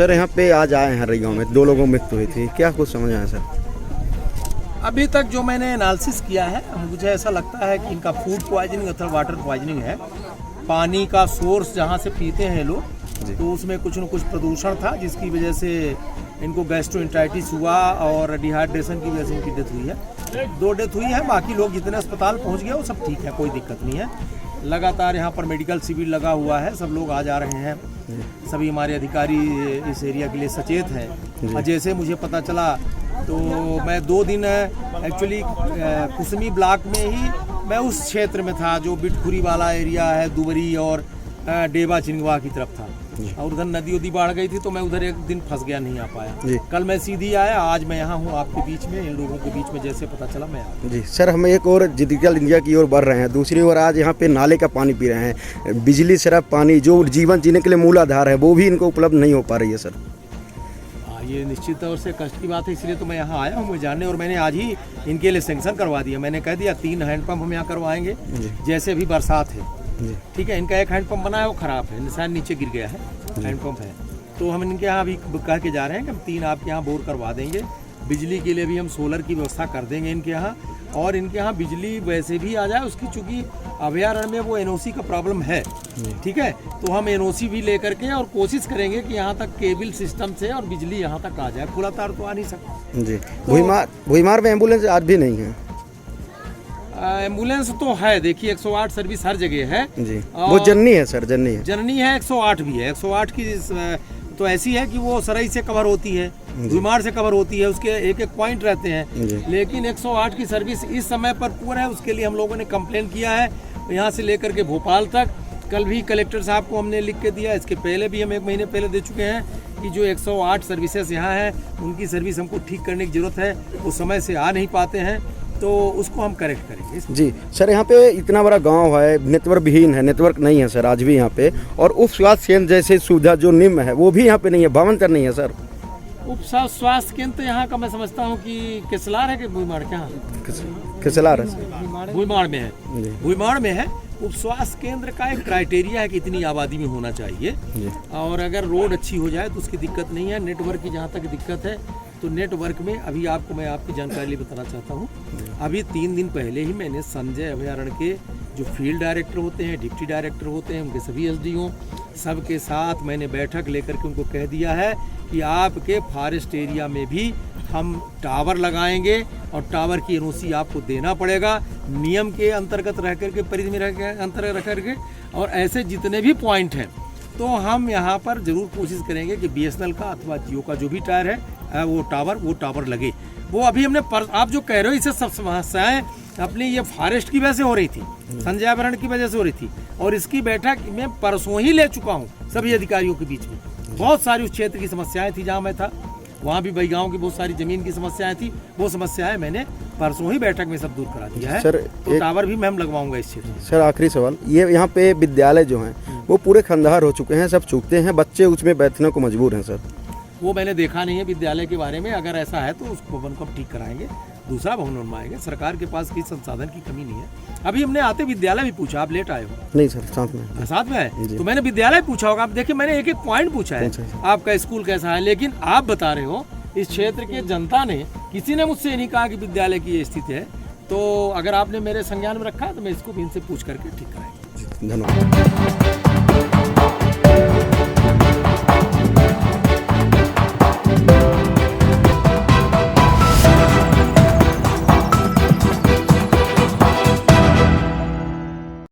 Sir यहाँ पे आज आए हैं रई गाँव में 2 लोगों में मृत्यु हुई थी, क्या कुछ समझ आया सर? अभी तक जो मैंने एनालिसिस किया है मुझे ऐसा लगता है कि इनका फूड पॉइजनिंग अथवा वाटर पॉइजनिंग है। पानी का सोर्स जहाँ से पीते हैं लोग तो उसमें कुछ न कुछ प्रदूषण था जिसकी वजह से इनको गैस्ट्रोएंटेराइटिस हुआ और डिहाइड्रेशन की वजह से इनकी डेथ हुई है। 2 डेथ हुई है, बाकी लोग जितने अस्पताल पहुँच गए वो सब ठीक है, कोई दिक्कत नहीं है। लगातार यहाँ पर मेडिकल शिविर लगा हुआ है, सब लोग आ जा रहे हैं। सभी हमारे अधिकारी इस एरिया के लिए सचेत हैं। और जैसे मुझे पता चला तो मैं 2 दिन एक्चुअली कुसमी ब्लॉक में ही मैं उस क्षेत्र में था जो बिटखुरी वाला एरिया है, दुबरी और डेबा चिंगवा की तरफ था और उधर नदी उदी बाढ़ गई थी तो मैं उधर एक दिन फंस गया, नहीं आ पाया। कल मैं सीधी आया, आज मैं यहाँ हूँ आपके बीच में, इन लोगों के बीच में जैसे पता चला मैं आ। जी सर, हम एक और डिजिटल इंडिया की ओर बढ़ रहे हैं, दूसरी ओर आज यहाँ पे नाले का पानी पी रहे हैं। बिजली, सड़क, पानी जो जीवन जीने के लिए मूल आधार है वो भी इनको उपलब्ध नहीं हो पा रही है सर। ये निश्चित तौर से कष्ट की बात है, इसलिए तो मैं यहाँ आया हूँ मुझे जानने, और मैंने आज ही इनके लिए सैंक्शन करवा दिया। मैंने कह दिया 3 हैंडपम्प हम यहाँ करवाएंगे, जैसे अभी बरसात है, ठीक है। इनका एक हैंडपम्प बना है वो ख़राब है, निशान नीचे गिर गया है, हैंडपम्प है, तो हम इनके यहाँ अभी कह के जा रहे हैं कि हम 3 आपके यहाँ बोर करवा देंगे। बिजली के लिए भी हम सोलर की व्यवस्था कर देंगे इनके यहाँ, और इनके यहाँ बिजली वैसे भी आ जाए उसकी, चूँकि अभयारण्य में वो एनओसी का प्रॉब्लम है, ठीक है, तो हम एनओसी भी लेकर के और कोशिश करेंगे कि यहाँ तक केबल सिस्टम से और बिजली यहाँ तक आ जाए। खुला तार तो आ नहीं सकता जी। भुईमार में एम्बुलेंस आज भी नहीं है? एम्बुलेंस तो है, देखिए 108 सर्विस हर जगह है जी। वो जननी है सर, जननी है 108 भी है। 108 की तो ऐसी है कि वो सराई से कवर होती है, भुईमार से कवर होती है, उसके एक पॉइंट रहते हैं, लेकिन 108 की सर्विस इस समय पर पूरा है। उसके लिए हम लोगों ने कंप्लेन किया है यहाँ से लेकर के भोपाल तक। कल भी कलेक्टर साहब को हमने लिख के दिया, इसके पहले भी हम 1 महीने पहले दे चुके हैं कि जो 108 सर्विसेज यहाँ है उनकी सर्विस हमको ठीक करने की जरूरत है, वो समय से आ नहीं पाते हैं, तो उसको हम करेक्ट करेंगे। जी सर, यहाँ पे इतना बड़ा गांव है, नेटवर्क विहीन है, नेटवर्क नहीं है सर आज भी यहाँ पे, और उप स्वास्थ्य केंद्र जैसे सुविधा जो निम्न है वो भी यहाँ पे नहीं है, भवंतर नहीं है सर। उप स्वास्थ्य केंद्र तो यहाँ का मैं समझता हूँ कि केसलार है कि भुईमाड़, क्या केसलार है, भुईमाड़ में है, भुईमाड़ में है। उप स्वास्थ्य केंद्र का एक क्राइटेरिया है कि इतनी आबादी में होना चाहिए, और अगर रोड अच्छी हो जाए तो उसकी दिक्कत नहीं है। नेटवर्क की जहाँ तक दिक्कत है तो नेटवर्क में अभी आपको मैं आपकी जानकारी बताना चाहता हूँ। अभी 3 दिन पहले ही मैंने संजय अभयारण्य के जो फील्ड डायरेक्टर होते हैं, डिप्टी डायरेक्टर होते हैं, उनके सभी एसडीओ सबके साथ मैंने बैठक लेकर के उनको कह दिया है कि आपके फॉरेस्ट एरिया में भी हम टावर लगाएंगे और टावर की एनओसी आपको देना पड़ेगा, नियम के अंतर्गत रह करके, परिधि में रह के अंतर्गत रह करके। और ऐसे जितने भी पॉइंट हैं तो हम यहाँ पर जरूर कोशिश करेंगे कि बीएसएनएल का अथवा जियो का जो भी टायर है वो टावर लगे। वो अभी हमने आप जो कह रहे हो इससे सब समस्याएं अपनी ये फॉरेस्ट की वजह से हो रही थी, संजय अभयारण्य की वजह से हो रही थी, और इसकी बैठक मैं परसों ही ले चुका हूँ सभी अधिकारियों के बीच में। बहुत सारी उस क्षेत्र की समस्याएं थी, जहाँ मैं था वहाँ भी गाँव की बहुत सारी जमीन की समस्याएं थी, वो समस्याएं मैंने परसों ही बैठक में सब दूर करा दिया है। सर तो टावर भी मैं हम लगवाऊंगा इस क्षेत्र में। सर आखिरी सवाल, ये यहाँ पे विद्यालय जो हैं वो पूरे खंडहर हो चुके हैं, सब चूकते हैं, बच्चे उसमें बैठने को मजबूर हैं सर। वो मैंने देखा नहीं है विद्यालय के बारे में, अगर ऐसा है तो उस भवन को हम ठीक कराएंगे, दूसरा भवन बनवाएंगे। सरकार के पास किसी संसाधन की कमी नहीं है। अभी हमने आते विद्यालय भी पूछा, आप लेट आए हो? नहीं सर, साथ में है, तो मैंने विद्यालय पूछा होगा। आप देखिए मैंने एक पॉइंट पूछा है, आपका स्कूल कैसा है, लेकिन आप बता रहे हो इस क्षेत्र के जनता ने, किसी ने मुझसे नहीं कहा कि विद्यालय की ये स्थिति है। तो अगर आपने मेरे संज्ञान में रखा है तो मैं इसको भी इनसे पूछ करके ठीक कराएंगे। धन्यवाद।